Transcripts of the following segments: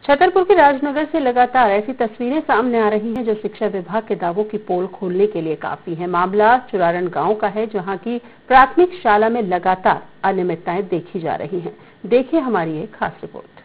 छतरपुर के राजनगर से लगातार ऐसी तस्वीरें सामने आ रही हैं जो शिक्षा विभाग के दावों की पोल खोलने के लिए काफी है। मामला चुरारण गांव का है, जहां की प्राथमिक शाला में लगातार अनियमितताएं देखी जा रही हैं। देखिए हमारी एक खास रिपोर्ट।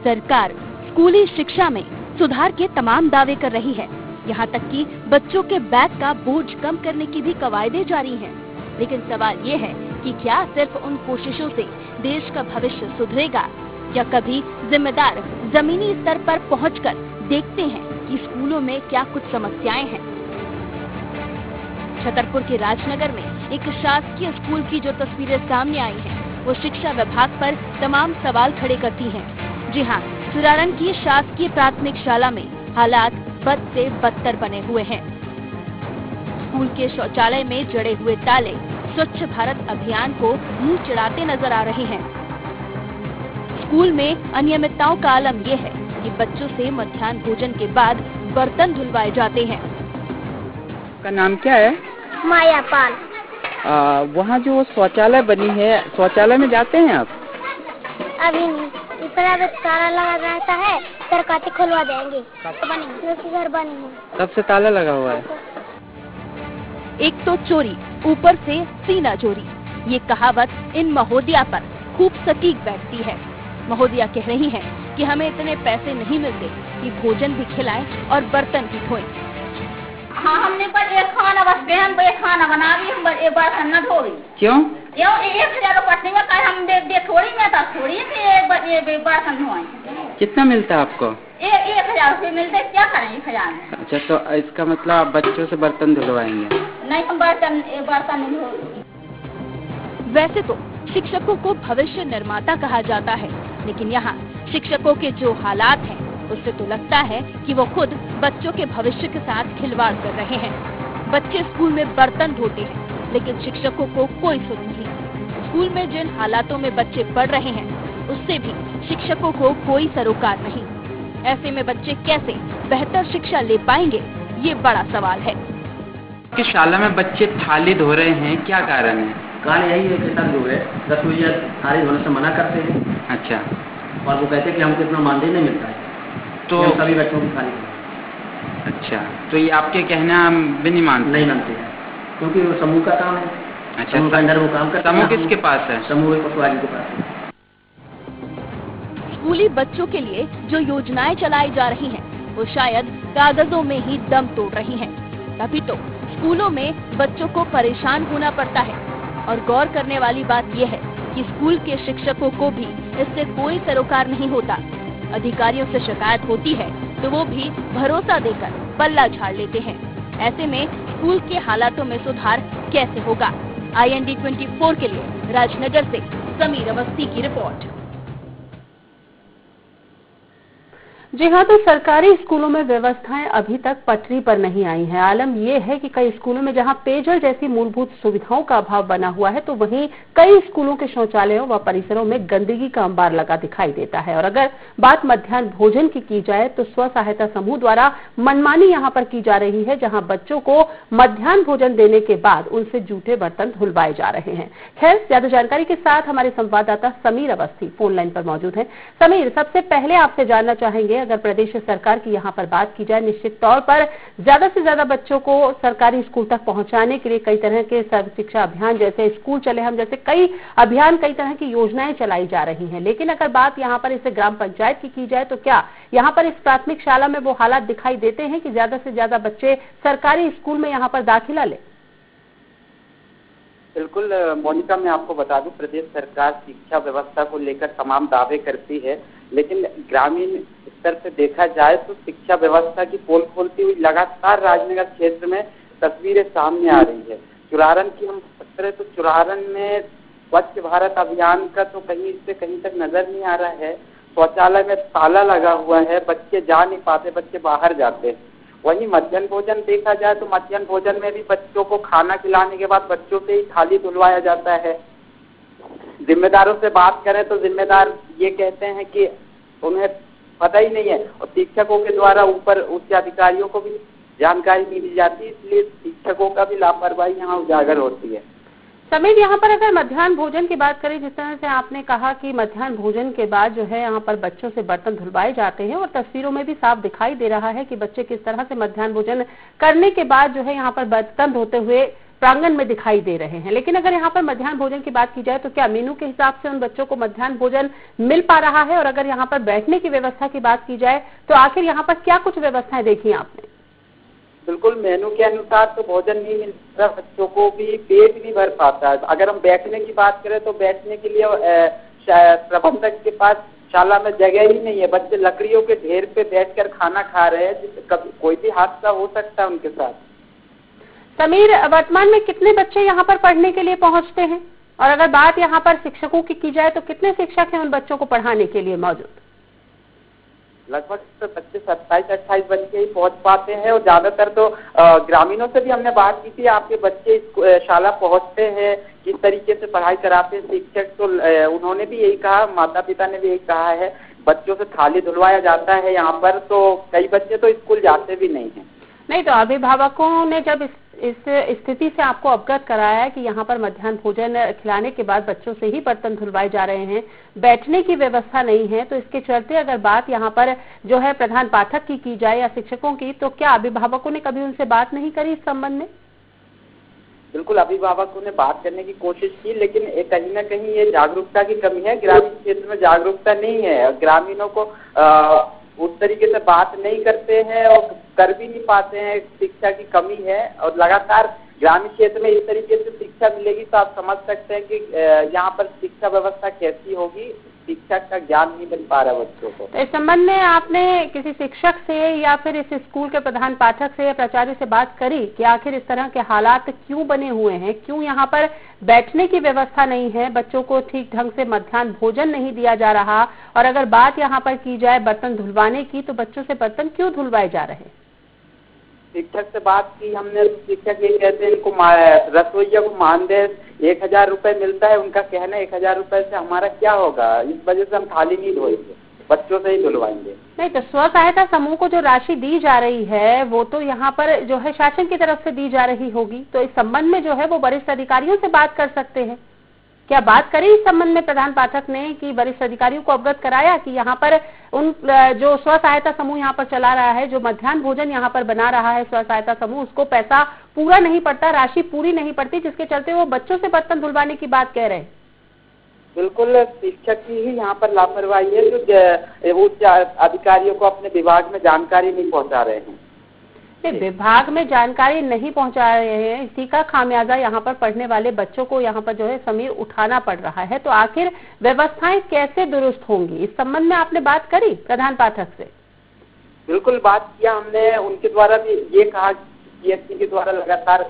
सरकार स्कूली शिक्षा में सुधार के तमाम दावे कर रही है। यहाँ तक कि बच्चों के बैग का बोझ कम करने की भी कवायदें जारी हैं। लेकिन सवाल ये है कि क्या सिर्फ उन कोशिशों से देश का भविष्य सुधरेगा, या कभी जिम्मेदार जमीनी स्तर पर पहुंचकर देखते हैं कि स्कूलों में क्या कुछ समस्याएं हैं। छतरपुर के राजनगर में एक शासकीय स्कूल की जो तस्वीरें सामने आई हैं, वो शिक्षा विभाग पर तमाम सवाल खड़े करती हैं। जी हाँ, चुरारण की शासकीय प्राथमिक शाला में हालात बद से बदतर बने हुए हैं। स्कूल के शौचालय में जड़े हुए ताले स्वच्छ भारत अभियान को मुंह चिढ़ाते नजर आ रहे हैं। स्कूल में अनियमितताओं का आलम यह है कि बच्चों से मध्याह्न भोजन के बाद बर्तन धुलवाए जाते हैं। का नाम क्या है? माया पाल। वहाँ जो शौचालय बनी है, शौचालय में जाते हैं आप? अभी नहीं, इतना ताला लगा रहता है, सरकार खुलवा देंगे। घर बनेंगे। कब से ताला लगा हुआ है? एक तो चोरी, ऊपर से सीना चोरी, ये कहावत इन महोदया पर खूब सटीक बैठती है। महोदया कह रही हैं कि हमें इतने पैसे नहीं मिलते कि भोजन भी खिलाएं और बर्तन भी धोएं। हाँ, हमने पर एक खाना बस हम एक खाना बना दी, हम एक बर्तन न धोई। क्यों? 1000 रुपये में का हम दे थोड़ी में था, थोड़ी से बर्तन धोएं। कितना मिलता है आपको? 1000 रुपये मिलते, क्या करें 1000 में? अच्छा, तो इसका मतलब आप बच्चों से बर्तन धुलवाएंगे? नहीं, हम बर्तन नहीं धोएंगे। वैसे तो शिक्षकों को भविष्य निर्माता कहा जाता है, लेकिन यहाँ शिक्षकों के जो हालात हैं, उससे तो लगता है कि वो खुद बच्चों के भविष्य के साथ खिलवाड़ कर रहे हैं। बच्चे स्कूल में बर्तन धोते हैं, लेकिन शिक्षकों को कोई सुध नहीं। स्कूल में जिन हालातों में बच्चे पढ़ रहे हैं, उससे भी शिक्षकों को कोई सरोकार नहीं। ऐसे में बच्चे कैसे बेहतर शिक्षा ले पाएंगे, ये बड़ा सवाल है। कि शाला में बच्चे थाली धो रहे हैं, क्या कारण है? कारण यही है कि सर जो है रसोईया थाली धोने से मना करते हैं। अच्छा। और वो कहते हैं कि हमको इतना मानदेय नहीं मिलता है, तो सभी बच्चों की थाली। अच्छा, तो ये आपके कहना भी नहीं मानते हैं, क्योंकि वो समूह का काम है। अच्छा, समूह के अंदर वो काम करते हैं। समूह किसके पास है? समूह पटवारी के पास है। स्कूली बच्चों के लिए जो योजनाएं चलाई जा रही हैं, वो शायद कागजों में ही दम तोड़ रही हैं। तभी तो स्कूलों में बच्चों को परेशान होना पड़ता है। और गौर करने वाली बात यह है कि स्कूल के शिक्षकों को भी इससे कोई सरोकार नहीं होता। अधिकारियों से शिकायत होती है तो वो भी भरोसा देकर पल्ला झाड़ लेते हैं। ऐसे में स्कूल के हालातों में सुधार कैसे होगा? IND 24 के लिए राजनगर से समीर अवस्थी की रिपोर्ट। जी हाँ, तो सरकारी स्कूलों में व्यवस्थाएं अभी तक पटरी पर नहीं आई हैं। आलम यह है कि कई स्कूलों में जहां पेयजल जैसी मूलभूत सुविधाओं का अभाव बना हुआ है, तो वहीं कई स्कूलों के शौचालयों व परिसरों में गंदगी का अंबार लगा दिखाई देता है। और अगर बात मध्याह्न भोजन की जाए तो स्व सहायता समूह द्वारा मनमानी यहाँ पर की जा रही है, जहाँ बच्चों को मध्याह्न भोजन देने के बाद उनसे जूठे बर्तन धुलवाए जा रहे हैं। खैर, ज्यादा जानकारी के साथ हमारे संवाददाता समीर अवस्थी फोन लाइन पर मौजूद हैं। समीर, सबसे पहले आपसे जानना चाहेंगे, अगर प्रदेश सरकार की यहाँ पर बात की जाए, निश्चित तौर पर ज्यादा से ज्यादा बच्चों को सरकारी स्कूल तक पहुंचाने के लिए कई तरह के सर्व शिक्षा अभियान जैसे स्कूल चले हम जैसे कई अभियान, कई तरह की योजनाएं चलाई जा रही हैं। लेकिन अगर बात यहाँ पर इसे ग्राम पंचायत की जाए तो क्या यहाँ पर इस प्राथमिक शाला में वो हालात दिखाई देते हैं कि ज्यादा से ज्यादा बच्चे सरकारी स्कूल में यहाँ पर दाखिला लें? बिल्कुल मोनिका, मैं आपको बता दूं, प्रदेश सरकार शिक्षा व्यवस्था को लेकर तमाम दावे करती है, लेकिन ग्रामीण स्तर से देखा जाए तो शिक्षा व्यवस्था की पोल खोलती हुई लगातार राजनगर क्षेत्र में तस्वीरें सामने आ रही है। चुरारण की हम बात करें तो चुरारण में स्वच्छ भारत अभियान का तो कहीं से कहीं तक नजर नहीं आ रहा है। शौचालय में ताला लगा हुआ है, बच्चे जा नहीं पाते, बच्चे बाहर जाते हैं। वहीं मध्याह्न भोजन देखा जाए तो मध्याह्न भोजन में भी बच्चों को खाना खिलाने के बाद बच्चों से ही थाली धुलवाया जाता है। जिम्मेदारों से बात करें तो जिम्मेदार ये कहते हैं कि उन्हें पता ही नहीं है, और शिक्षकों के द्वारा ऊपर उच्च अधिकारियों को भी जानकारी नहीं दी जाती, इसलिए शिक्षकों का भी लापरवाही यहाँ उजागर होती है। समीर, यहाँ पर अगर मध्याह्न भोजन की बात करें, जिस तरह से आपने कहा कि मध्याह्न भोजन के बाद जो है यहाँ पर बच्चों से बर्तन धुलवाए जाते हैं और तस्वीरों में भी साफ दिखाई दे रहा है कि बच्चे किस तरह से मध्याह्न भोजन करने के बाद जो है यहाँ पर बर्तन धोते हुए प्रांगण में दिखाई दे रहे हैं, लेकिन अगर यहाँ पर मध्याह्न भोजन की बात की जाए तो क्या मेनू के हिसाब से उन बच्चों को मध्याह्न भोजन मिल पा रहा है? और अगर यहाँ पर बैठने की व्यवस्था की बात की जाए तो आखिर यहाँ पर क्या कुछ व्यवस्थाएं देखी आपने? बिल्कुल, मेनू के अनुसार तो भोजन नहीं मिलता, बच्चों को भी पेट नहीं भर पाता है। अगर हम बैठने की बात करें तो बैठने के लिए प्रबंधक के पास शाला में जगह ही नहीं है। बच्चे लकड़ियों के ढेर पे बैठकर खाना खा रहे हैं, जिससे कभी कोई भी हादसा हो सकता है उनके साथ। समीर, वर्तमान में कितने बच्चे यहाँ पर पढ़ने के लिए पहुँचते हैं? और अगर बात यहाँ पर शिक्षकों की जाए तो कितने शिक्षक हैं उन बच्चों को पढ़ाने के लिए मौजूद? लगभग 27-28 बच्चे ही पहुंच पाते हैं, और ज्यादातर तो ग्रामीणों से भी हमने बात की थी, आपके बच्चे शाला पहुंचते हैं, किस तरीके से पढ़ाई कराते हैं शिक्षक, तो उन्होंने भी यही कहा, माता पिता ने भी यही कहा है, बच्चों से थाली धुलवाया जाता है यहाँ पर, तो कई बच्चे तो स्कूल जाते भी नहीं हैं। नहीं तो अभिभावकों ने जब इस स्थिति से आपको अवगत कराया कि यहाँ पर मध्याह्न भोजन खिलाने के बाद बच्चों से ही बर्तन धुलवाए जा रहे हैं, बैठने की व्यवस्था नहीं है, तो इसके चलते अगर बात यहाँ पर जो है प्रधान पाठक की जाए या शिक्षकों की, तो क्या अभिभावकों ने कभी उनसे बात नहीं करी इस संबंध में? बिल्कुल, अभिभावकों ने बात करने की कोशिश की, लेकिन कहीं ना कहीं ये जागरूकता की कमी है। ग्रामीण क्षेत्र में जागरूकता नहीं है, ग्रामीणों को उस तरीके से बात नहीं करते हैं और कर भी नहीं पाते हैं, शिक्षा की कमी है। और लगातार ग्रामीण क्षेत्र में इस तरीके से शिक्षा मिलेगी तो आप समझ सकते हैं कि यहाँ पर शिक्षा व्यवस्था कैसी होगी, शिक्षा का ज्ञान नहीं मिल पा रहा बच्चों को। तो इस संबंध में आपने किसी शिक्षक से या फिर इस स्कूल के प्रधान पाठक से या प्राचार्य से बात करी कि आखिर इस तरह के हालात क्यों बने हुए हैं, क्यों यहाँ पर बैठने की व्यवस्था नहीं है, बच्चों को ठीक ढंग से मध्याह्न भोजन नहीं दिया जा रहा, और अगर बात यहाँ पर की जाए बर्तन धुलवाने की तो बच्चों से बर्तन क्यों धुलवाए जा रहे हैं? शिक्षक से बात की हमने, शिक्षक ये कहते हैं इनको रसोइया को मानदेय 1000 रुपए मिलता है, उनका कहना है 1000 रुपए से हमारा क्या होगा, इस वजह से हम थाली नहीं धोएंगे, बच्चों से ही धुलवाएंगे। नहीं तो स्व सहायता समूह को जो राशि दी जा रही है वो तो यहाँ पर जो है शासन की तरफ से दी जा रही होगी, तो इस संबंध में जो है वो वरिष्ठ अधिकारियों से बात कर सकते हैं। क्या बात करी इस संबंध में प्रधान पाठक ने कि वरिष्ठ अधिकारियों को अवगत कराया कि यहाँ पर उन जो स्व सहायता समूह यहाँ पर चला रहा है, जो मध्याह्न भोजन यहाँ पर बना रहा है स्व सहायता समूह, उसको पैसा पूरा नहीं पड़ता, राशि पूरी नहीं पड़ती, जिसके चलते वो बच्चों से बर्तन धुलवाने की बात कह रहे हैं? बिल्कुल, शिक्षक की ही यहाँ पर लापरवाही है, जो उच्च अधिकारियों को अपने विभाग में जानकारी नहीं पहुँचा रहे हैं। विभाग में जानकारी नहीं पहुंचा रहे हैं, इसी का खामियाजा यहाँ पर पढ़ने वाले बच्चों को यहाँ पर जो है समीर उठाना पड़ रहा है। तो आखिर व्यवस्थाएं कैसे दुरुस्त होंगी, इस संबंध में आपने बात करी प्रधान पाठक से? बिल्कुल बात किया हमने, उनके द्वारा भी ये कहा कि के द्वारा लगातार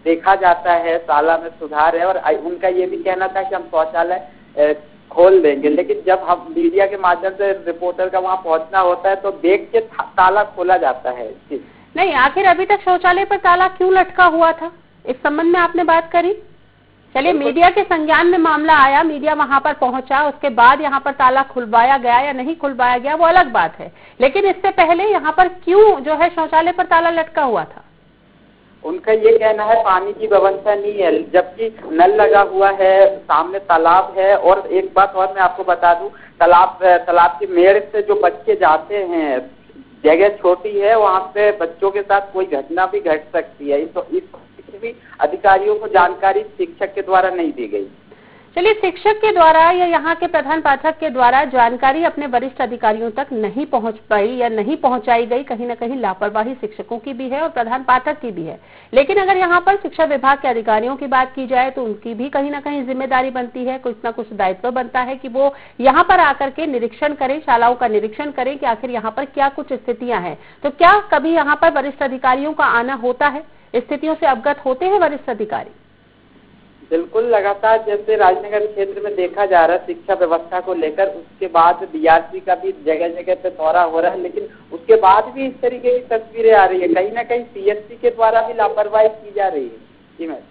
देखा जाता है, शाला में सुधार है, और उनका ये भी कहना था कि हम शौचालय खोल देंगे, लेकिन जब हम मीडिया के माध्यम से रिपोर्टर का वहां पहुंचना होता है तो देख के ताला खोला जाता है। नहीं, आखिर अभी तक शौचालय पर ताला क्यों लटका हुआ था, इस संबंध में आपने बात करी? चलिए, मीडिया के संज्ञान में मामला आया, मीडिया वहां पर पहुंचा, उसके बाद यहाँ पर ताला खुलवाया गया या नहीं खुलवाया गया वो अलग बात है, लेकिन इससे पहले यहाँ पर क्यों जो है शौचालय पर ताला लटका हुआ था? उनका ये कहना है पानी की व्यवस्था नहीं है, जबकि नल लगा हुआ है, सामने तालाब है। और एक बात और मैं आपको बता दूं, तालाब की मेड़ से जो बच्चे जाते हैं, जगह छोटी है, वहाँ पे बच्चों के साथ कोई घटना भी घट सकती है, तो इस भी अधिकारियों को जानकारी शिक्षक के द्वारा नहीं दी गई। चलिए, शिक्षक के द्वारा या यहाँ के प्रधान पाठक के द्वारा जानकारी अपने वरिष्ठ अधिकारियों तक नहीं पहुंच पाई या नहीं पहुंचाई गई, कहीं ना कहीं लापरवाही शिक्षकों की भी है और प्रधान पाठक की भी है। लेकिन अगर यहाँ पर शिक्षा विभाग के अधिकारियों की बात की जाए तो उनकी भी कहीं ना कहीं जिम्मेदारी बनती है, कुछ ना कुछ दायित्व बनता है कि वो यहाँ पर आकर के निरीक्षण करें, शालाओं का निरीक्षण करें कि आखिर यहाँ पर क्या कुछ स्थितियां हैं। तो क्या कभी यहाँ पर वरिष्ठ अधिकारियों का आना होता है, स्थितियों से अवगत होते हैं वरिष्ठ अधिकारी? बिल्कुल, लगातार जैसे राजनगर क्षेत्र में देखा जा रहा है शिक्षा व्यवस्था को लेकर, उसके बाद बीआरसी का भी जगह जगह पे दौरा हो रहा है, लेकिन उसके बाद भी इस तरीके की तस्वीरें आ रही है, कहीं ना कहीं सीएससी के द्वारा भी लापरवाही की जा रही है। जी मैम,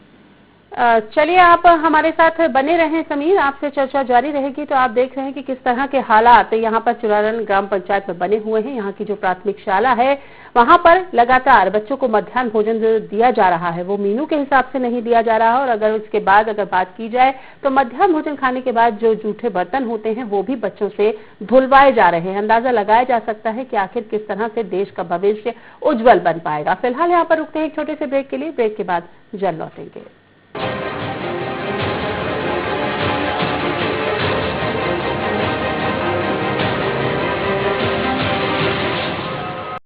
चलिए आप हमारे साथ बने रहें समीर, आपसे चर्चा जारी रहेगी। तो आप देख रहे हैं कि किस तरह के हालात यहाँ पर चुरारन ग्राम पंचायत में बने हुए हैं। यहाँ की जो प्राथमिक शाला है वहां पर लगातार बच्चों को मध्याह्न भोजन दिया जा रहा है, वो मीनू के हिसाब से नहीं दिया जा रहा है। और अगर उसके बाद अगर बात की जाए तो मध्याह्न भोजन खाने के बाद जो जूठे बर्तन होते हैं वो भी बच्चों से धुलवाए जा रहे हैं। अंदाजा लगाया जा सकता है कि आखिर किस तरह से देश का भविष्य उज्जवल बन पाएगा। फिलहाल यहाँ पर रुकते हैं एक छोटे से ब्रेक के लिए, ब्रेक के बाद जल्द लौटेंगे।